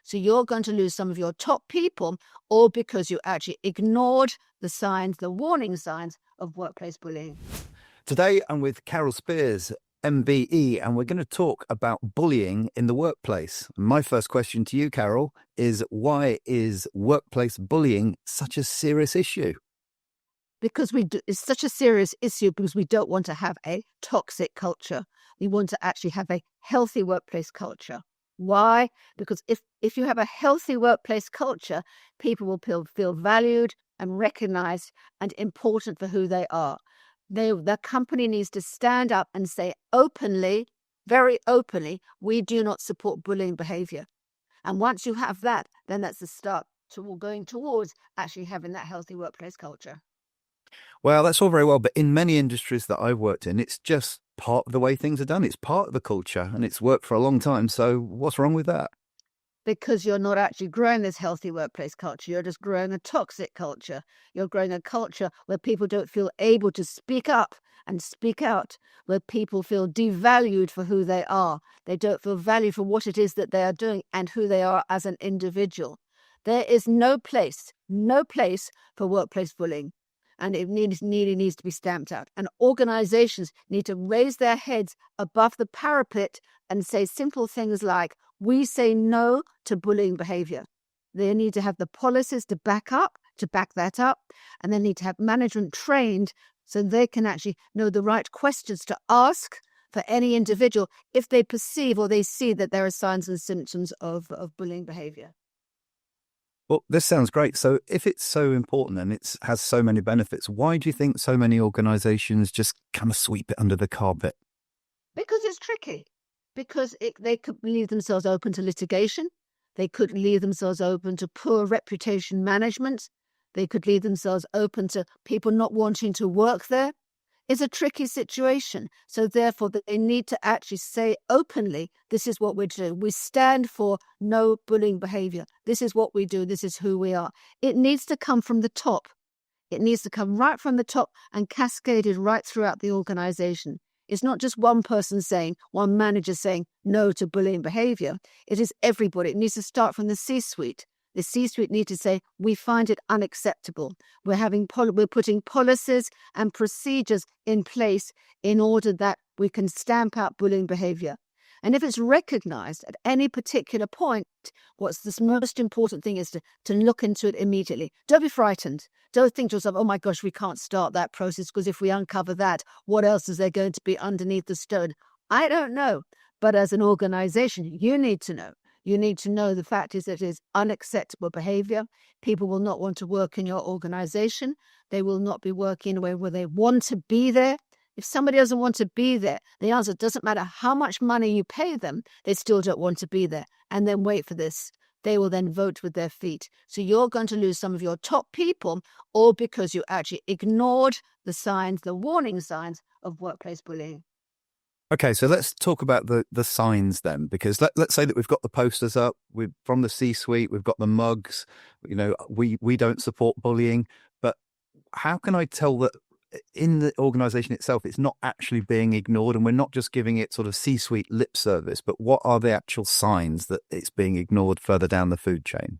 So you're going to lose some of your top people, all because you actually ignored the signs, the warning signs of workplace bullying. Today, I'm with Carole Spiers, MBE, and we're going to talk about bullying in the workplace. My first question to you, Carole, is why is workplace bullying such a serious issue? Because it's such a serious issue because we don't want to have a toxic culture. We want to actually have a healthy workplace culture. Why? Because if you have a healthy workplace culture, people will feel valued and recognized and important for who they are. The company needs to stand up and say openly, very openly, we do not support bullying behavior. And once you have that, then that's the start to going towards actually having that healthy workplace culture. Well, that's all very well, but in many industries that I've worked in, it's just part of the way things are done. It's part of the culture and it's worked for a long time. So what's wrong with that? Because you're not actually growing this healthy workplace culture. You're just growing a toxic culture. You're growing a culture where people don't feel able to speak up and speak out, where people feel devalued for who they are. They don't feel valued for what it is that they are doing and who they are as an individual. There is no place for workplace bullying. And it needs to be stamped out. And organizations need to raise their heads above the parapet and say simple things like, we say no to bullying behavior. They need to have the policies to back that up. And they need to have management trained so they can actually know the right questions to ask for any individual if they perceive or they see that there are signs and symptoms of bullying behavior. Well, this sounds great. So if it's so important and it has so many benefits, why do you think so many organizations just kind of sweep it under the carpet? Because it's tricky. Because they could leave themselves open to litigation. They could leave themselves open to poor reputation management. They could leave themselves open to people not wanting to work there. It's a tricky situation. So therefore, they need to actually say openly, this is what we're doing. We stand for no bullying behavior. This is what we do. This is who we are. It needs to come from the top. It needs to come right from the top and cascaded right throughout the organization. It's not just one person saying, one manager saying no to bullying behavior. It is everybody. It needs to start from the C-suite. The C-suite need to say, we find it unacceptable. We're putting policies and procedures in place in order that we can stamp out bullying behavior. And if it's recognized at any particular point, what's the most important thing is to look into it immediately. Don't be frightened. Don't think to yourself, oh my gosh, we can't start that process because if we uncover that, what else is there going to be underneath the stone? I don't know. But as an organization, you need to know. You need to know the fact is that it is unacceptable behavior. People will not want to work in your organization. They will not be working in a way where they want to be there. If somebody doesn't want to be there, the answer doesn't matter how much money you pay them, they still don't want to be there. And then wait for this. They will then vote with their feet. So you're going to lose some of your top people, all because you actually ignored the signs, the warning signs of workplace bullying. Okay, so let's talk about the signs then, because let's say that we've got the posters up, from the C-suite, we've got the mugs, we don't support bullying, but how can I tell that in the organization itself, it's not actually being ignored and we're not just giving it sort of C-suite lip service, but what are the actual signs that it's being ignored further down the food chain?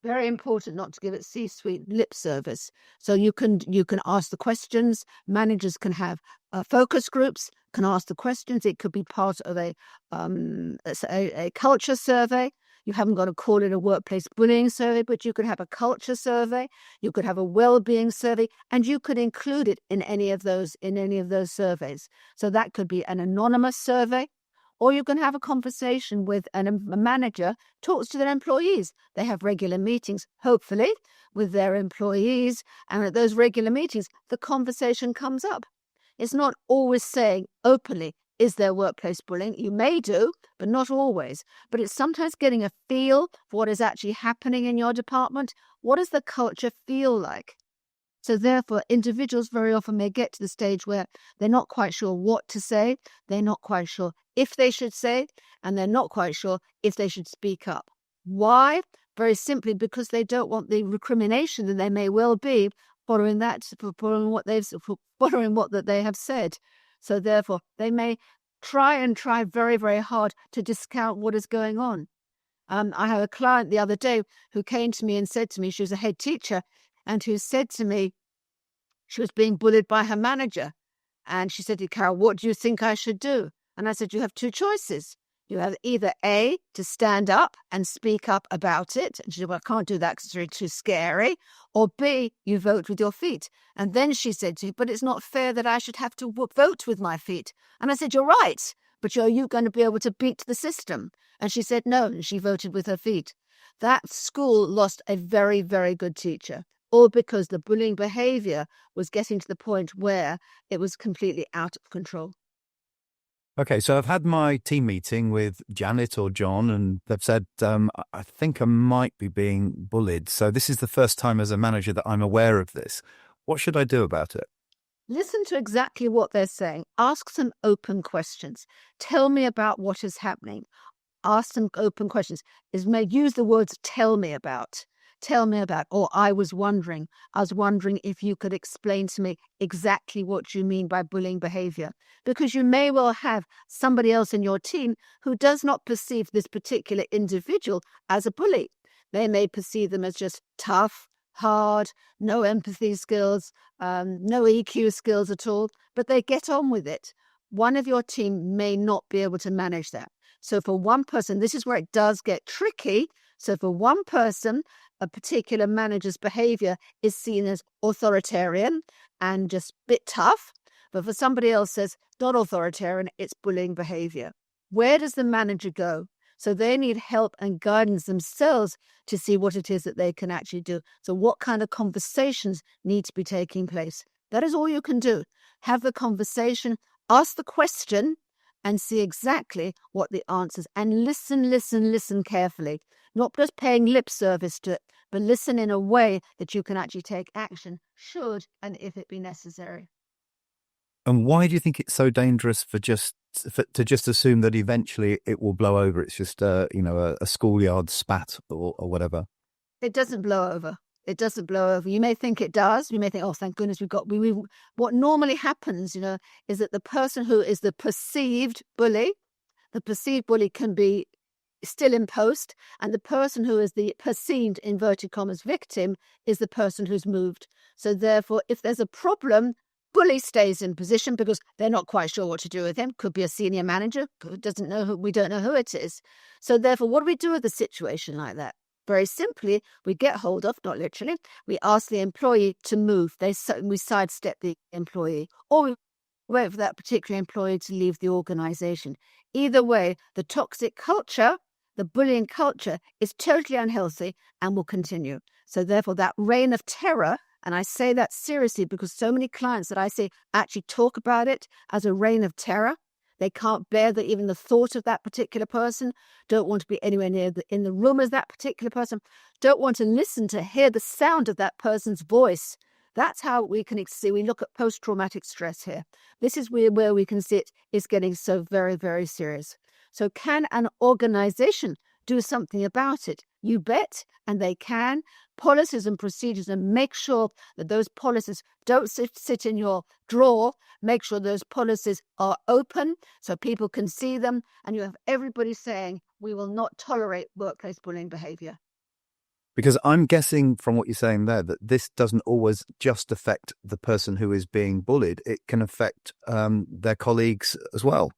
Very important not to give it C-suite lip service. So you can ask the questions. Managers can have focus groups, can ask the questions. It could be part of a culture survey. You haven't got to call it a workplace bullying survey, but you could have a culture survey. You could have a well-being survey, and you could include it in any of those surveys. So that could be an anonymous survey. Or you can have a conversation with a manager, talks to their employees. They have regular meetings, hopefully, with their employees. And at those regular meetings, the conversation comes up. It's not always saying openly, is there workplace bullying? You may do, but not always. But it's sometimes getting a feel for what is actually happening in your department. What does the culture feel like? So therefore, individuals very often may get to the stage where they're not quite sure what to say. They're not quite sure if they should say it, and they're not quite sure if they should speak up. Why? Very simply because they don't want the recrimination that they may well be following what they have said. So therefore, they may try very, very hard to discount what is going on. I had a client the other day who came to me and said to me, she was a head teacher, and who said to me, she was being bullied by her manager. And she said to Carole, what do you think I should do? And I said, you have two choices. You have either A, to stand up and speak up about it. And she said, well, I can't do that because it's really too scary. Or B, you vote with your feet. And then she said to me, but it's not fair that I should have to vote with my feet. And I said, you're right. But are you going to be able to beat the system? And she said no, and she voted with her feet. That school lost a very, very good teacher, all because the bullying behavior was getting to the point where it was completely out of control. Okay, so I've had my team meeting with Janet or John, and they've said, I think I might be being bullied. So this is the first time as a manager that I'm aware of this. What should I do about it? Listen to exactly what they're saying. Ask some open questions. Tell me about what is happening. Ask some open questions. Use the words tell me about, or I was wondering if you could explain to me exactly what you mean by bullying behavior. Because you may well have somebody else in your team who does not perceive this particular individual as a bully. They may perceive them as just tough, hard, no empathy skills, no EQ skills at all, but they get on with it. One of your team may not be able to manage that. So for one person, this is where it does get tricky. So for one person, a particular manager's behavior is seen as authoritarian and just a bit tough. But for somebody else says not authoritarian, it's bullying behavior. Where does the manager go? So they need help and guidance themselves to see what it is that they can actually do. So what kind of conversations need to be taking place? That is all you can do. Have the conversation, ask the question, and see exactly what the answers, and listen carefully. Not just paying lip service to it, but listen in a way that you can actually take action, should and if it be necessary. And why do you think it's so dangerous to just assume that eventually it will blow over? It's just a schoolyard spat or whatever. It doesn't blow over. It doesn't blow over. You may think it does. You may think, oh, thank goodness we what normally happens, is that the person who is the perceived bully can be still in post, and the person who is the perceived, inverted commas, victim is the person who's moved. So therefore, if there's a problem, bully stays in position because they're not quite sure what to do with him. Could be a senior manager who doesn't know we don't know who it is. So therefore, what do we do with a situation like that? Very simply, we get hold of, not literally, we ask the employee to move. We sidestep the employee, or we wait for that particular employee to leave the organization. Either way, the toxic culture, the bullying culture, is totally unhealthy and will continue. So therefore, that reign of terror, and I say that seriously because so many clients that I see actually talk about it as a reign of terror. They can't bear even the thought of that particular person, don't want to be anywhere near in the room as that particular person, don't want to hear the sound of that person's voice. That's how we can see. We look at post-traumatic stress here. This is where we can see it is getting so very, very serious. So can an organization do something about it? You bet, and they can. Policies and procedures, and make sure that those policies don't sit in your drawer. Make sure those policies are open so people can see them, and you have everybody saying, we will not tolerate workplace bullying behavior. Because I'm guessing from what you're saying there that this doesn't always just affect the person who is being bullied. It can affect their colleagues as well.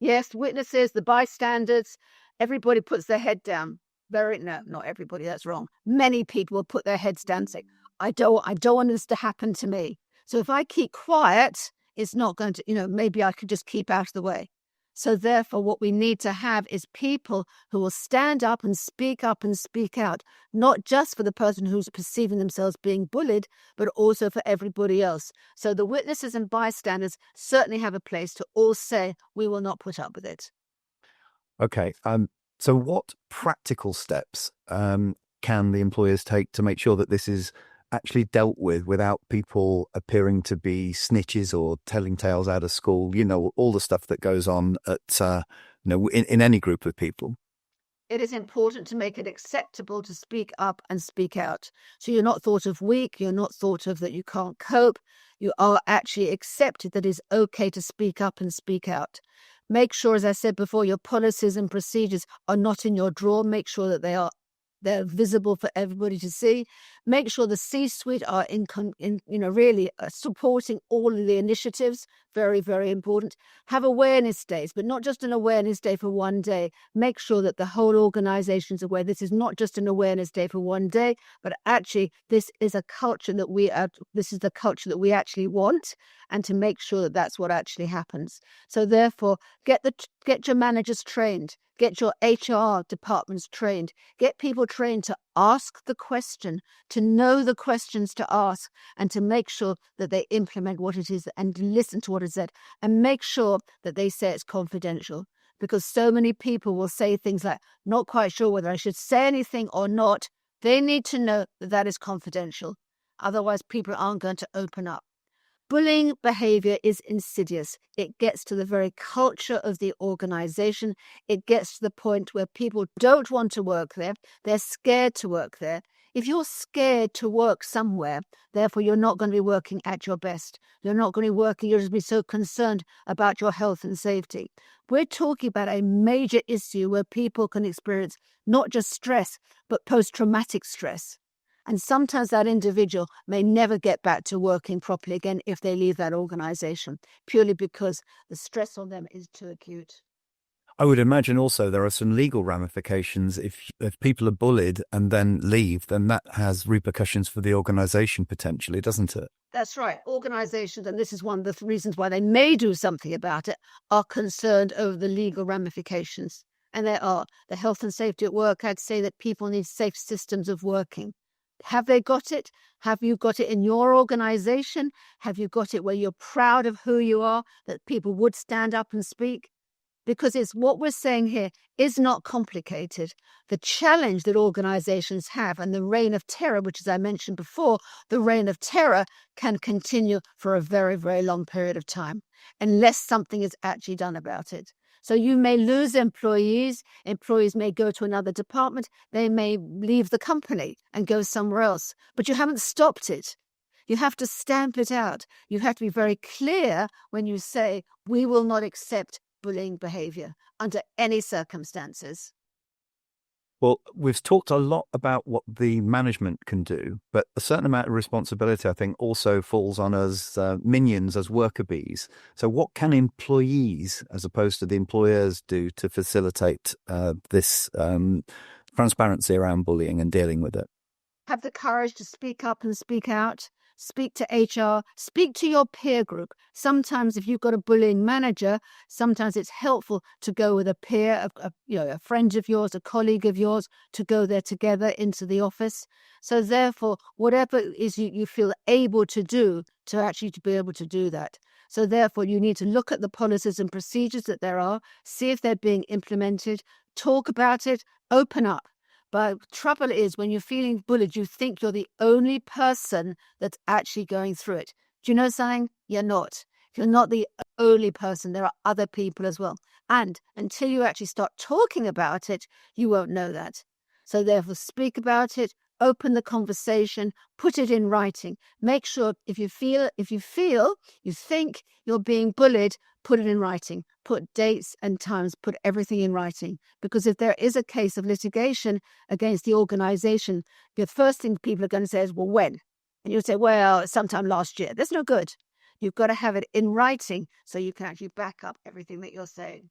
Yes, witnesses, the bystanders, everybody puts their head down. No, not everybody, that's wrong. Many people will put their heads down and say, I don't want this to happen to me. So if I keep quiet, it's not going to, maybe I could just keep out of the way. So therefore, what we need to have is people who will stand up and speak out, not just for the person who's perceiving themselves being bullied, but also for everybody else. So the witnesses and bystanders certainly have a place to all say, we will not put up with it. Okay. So what practical steps can the employers take to make sure that this is actually dealt with without people appearing to be snitches or telling tales out of school, all the stuff that goes on at, in any group of people? It is important to make it acceptable to speak up and speak out. So you're not thought of weak, you're not thought of that you can't cope. You are actually accepted that it's okay to speak up and speak out. Make sure, as I said before, your policies and procedures are not in your drawer. Make sure that they're visible for everybody to see. Make sure the C-suite are really supporting all of the initiatives. Very, very important. Have awareness days, but not just an awareness day for one day. Make sure that the whole organization is aware this is not just an awareness day for one day, but actually this is a culture that this is the culture that we actually want, and to make sure that that's what actually happens. So therefore, get your managers trained. Get your HR departments trained. Get people trained to ask the question, to know the questions to ask, and to make sure that they implement what it is and listen to what is said, and make sure that they say it's confidential. Because so many people will say things like, not quite sure whether I should say anything or not. They need to know that that is confidential. Otherwise, people aren't going to open up. Bullying behavior is insidious. It gets to the very culture of the organization. It gets to the point where people don't want to work there. They're scared to work there. If you're scared to work somewhere, therefore you're not going to be working at your best. You're not going to be working. You're going to be so concerned about your health and safety. We're talking about a major issue where people can experience not just stress, but post-traumatic stress. And sometimes that individual may never get back to working properly again if they leave that organization, purely because the stress on them is too acute. I would imagine also there are some legal ramifications. If people are bullied and then leave, then that has repercussions for the organization potentially, doesn't it? That's right. Organizations, and this is one of the reasons why they may do something about it, are concerned over the legal ramifications. And they are. The health and safety at work, I'd say that people need safe systems of working. Have they got it? Have you got it in your organization? Have you got it where you're proud of who you are, that people would stand up and speak? Because it's what we're saying here is not complicated. The challenge that organizations have, and the reign of terror, which, as I mentioned before, the reign of terror can continue for a very, very long period of time unless something is actually done about it. So you may lose employees. Employees may go to another department. They may leave the company and go somewhere else. But you haven't stopped it. You have to stamp it out. You have to be very clear when you say, we will not accept bullying behavior under any circumstances. Well, we've talked a lot about what the management can do, but a certain amount of responsibility, I think, also falls on us minions as worker bees. So what can employees, as opposed to the employers, do to facilitate this transparency around bullying and dealing with it? Have the courage to speak up and speak out. Speak to HR, speak to your peer group. Sometimes if you've got a bullying manager, sometimes it's helpful to go with a peer, a friend of yours, a colleague of yours, to go there together into the office. So therefore, whatever it is you feel able to do to be able to do that. So therefore, you need to look at the policies and procedures that there are, see if they're being implemented, talk about it, open up. But trouble is, when you're feeling bullied, you think you're the only person that's actually going through it. Do you know something? You're not. You're not the only person. There are other people as well. And until you actually start talking about it, you won't know that. So therefore, speak about it, open the conversation, put it in writing. Make sure if you think you're being bullied, put it in writing. Put dates and times, put everything in writing. Because if there is a case of litigation against the organization, the first thing people are going to say is, well, when? And you'll say, well, sometime last year. That's no good. You've got to have it in writing so you can actually back up everything that you're saying.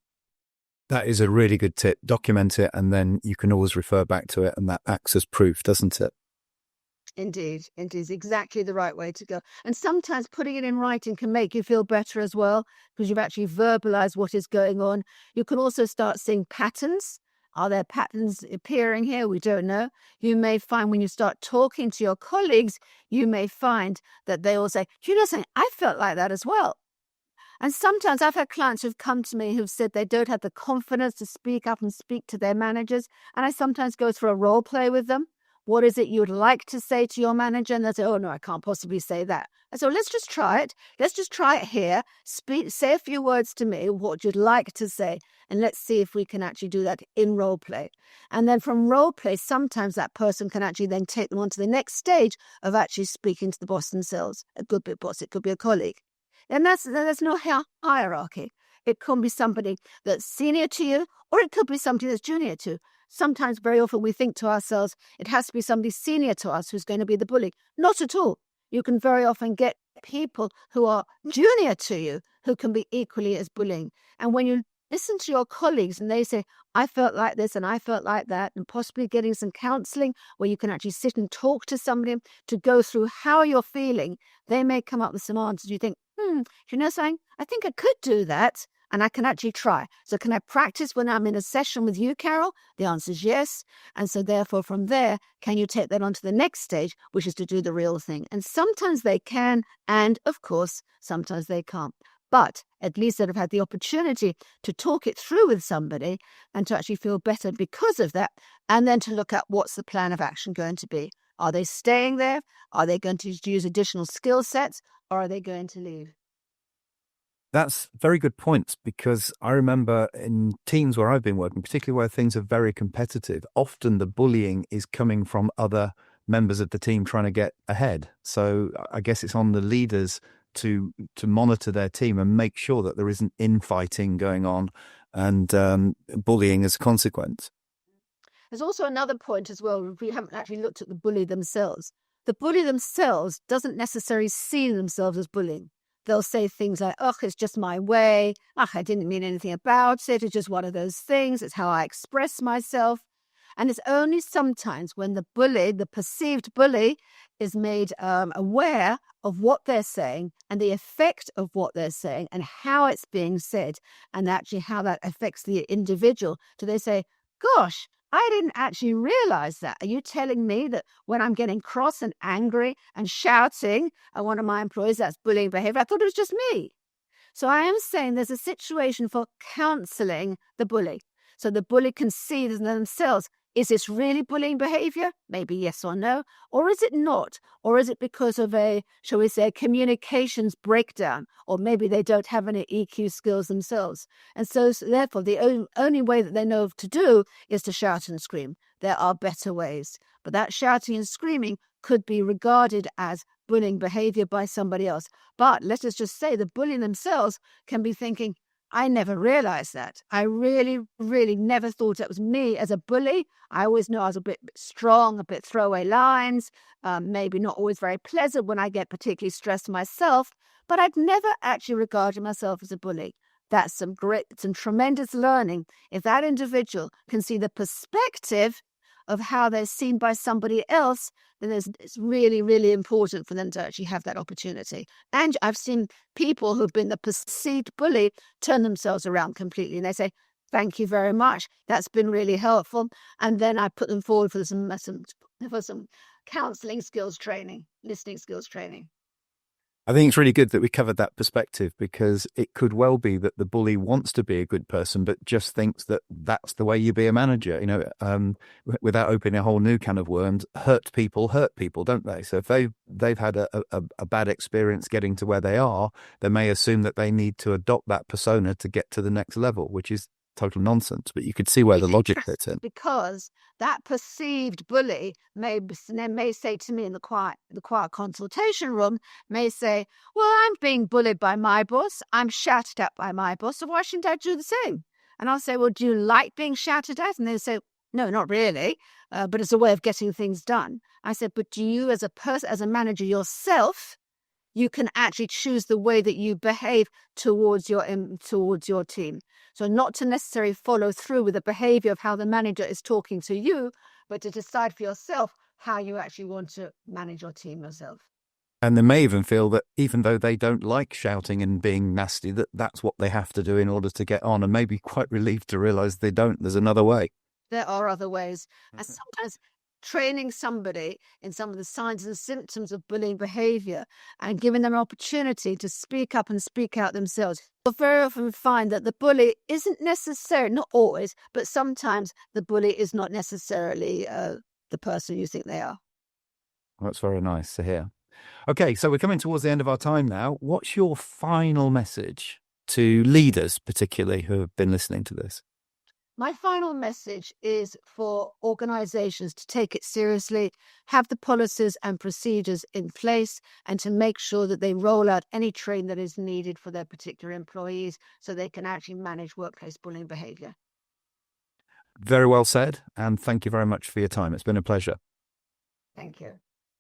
That is a really good tip. Document it, and then you can always refer back to it, and that acts as proof, doesn't it? Indeed, it is exactly the right way to go. And sometimes putting it in writing can make you feel better as well, because you've actually verbalized what is going on. You can also start seeing patterns. Are there patterns appearing here? We don't know. You may find when you start talking to your colleagues, you may find that they all say, you know something, I felt like that as well. And sometimes I've had clients who've come to me who've said they don't have the confidence to speak up and speak to their managers. And I sometimes go through a role play with them. What is it you'd like to say to your manager? And they say, oh, no, I can't possibly say that. I said, well, let's just try it. Let's just try it here. Say a few words to me, what you'd like to say. And let's see if we can actually do that in role play. And then from role play, sometimes that person can actually then take them on to the next stage of actually speaking to the boss themselves. A good bit boss, it could be a colleague. And there's no hierarchy. It could be somebody that's senior to you, or it could be somebody that's junior to. Sometimes, very often, we think to ourselves, it has to be somebody senior to us who's going to be the bully. Not at all. You can very often get people who are junior to you who can be equally as bullying. And when you listen to your colleagues and they say, I felt like this and I felt like that, and possibly getting some counseling where you can actually sit and talk to somebody to go through how you're feeling, they may come up with some answers. You think, you know something? I think I could do that. And I can actually try. So can I practice when I'm in a session with you, Carole? The answer is yes. And so therefore from there, can you take that on to the next stage, which is to do the real thing? And sometimes they can, and of course, sometimes they can't. But at least they've had the opportunity to talk it through with somebody and to actually feel better because of that. And then to look at what's the plan of action going to be. Are they staying there? Are they going to use additional skill sets? Or are they going to leave? That's very good points, because I remember in teams where I've been working, particularly where things are very competitive, often the bullying is coming from other members of the team trying to get ahead. So I guess it's on the leaders to monitor their team and make sure that there isn't infighting going on and bullying as a consequence. There's also another point as well. We haven't actually looked at the bully themselves. The bully themselves doesn't necessarily see themselves as bullying. They'll say things like, oh, it's just my way. Oh, I didn't mean anything about it. It's just one of those things. It's how I express myself. And it's only sometimes when the bully, the perceived bully, is made aware of what they're saying and the effect of what they're saying and how it's being said and actually how that affects the individual. Do they say, gosh, I didn't actually realize that. Are you telling me that when I'm getting cross and angry and shouting at one of my employees, that's bullying behavior? I thought it was just me. So I am saying there's a situation for counseling the bully. So the bully can see themselves. Is this really bullying behavior? Maybe yes or no. Or is it not? Or is it because of a, shall we say, communications breakdown? Or maybe they don't have any EQ skills themselves. And so therefore, the only way that they know to do is to shout and scream. There are better ways. But that shouting and screaming could be regarded as bullying behavior by somebody else. But let us just say the bully themselves can be thinking, I never realized that. I really, really never thought it was me as a bully. I always knew I was a bit strong, a bit throwaway lines, maybe not always very pleasant when I get particularly stressed myself, but I'd never actually regarded myself as a bully. That's some tremendous learning. If that individual can see the perspective of how they're seen by somebody else, then it's really, really important for them to actually have that opportunity. And I've seen people who've been the perceived bully turn themselves around completely. And they say, thank you very much. That's been really helpful. And then I put them forward for some counseling skills training, listening skills training. I think it's really good that we covered that perspective, because it could well be that the bully wants to be a good person, but just thinks that that's the way you be a manager, without opening a whole new can of worms. Hurt people, don't they? So if they've had a bad experience getting to where they are, they may assume that they need to adopt that persona to get to the next level, which is total nonsense. But you could see where the logic fits in. Because that perceived bully may say to me in the quiet consultation room, may say, well, I'm being bullied by my boss. I'm shouted at by my boss. So why shouldn't I do the same? And I'll say, well, do you like being shouted at? And they say, no, not really. But it's a way of getting things done. I said, but do you as a person, as a manager yourself, you can actually choose the way that you behave towards your team. So not to necessarily follow through with the behavior of how the manager is talking to you, but to decide for yourself how you actually want to manage your team yourself. And they may even feel that even though they don't like shouting and being nasty, that's what they have to do in order to get on, and maybe quite relieved to realize they don't. There's another way. There are other ways. And sometimes training somebody in some of the signs and symptoms of bullying behavior and giving them an opportunity to speak up and speak out themselves. You'll very often find that the bully isn't necessarily, not always, but sometimes the bully is not necessarily the person you think they are. That's very nice to hear. Okay, so we're coming towards the end of our time now. What's your final message to leaders, particularly, who have been listening to this? My final message is for organizations to take it seriously, have the policies and procedures in place, and to make sure that they roll out any training that is needed for their particular employees so they can actually manage workplace bullying behavior. Very well said. And thank you very much for your time. It's been a pleasure. Thank you.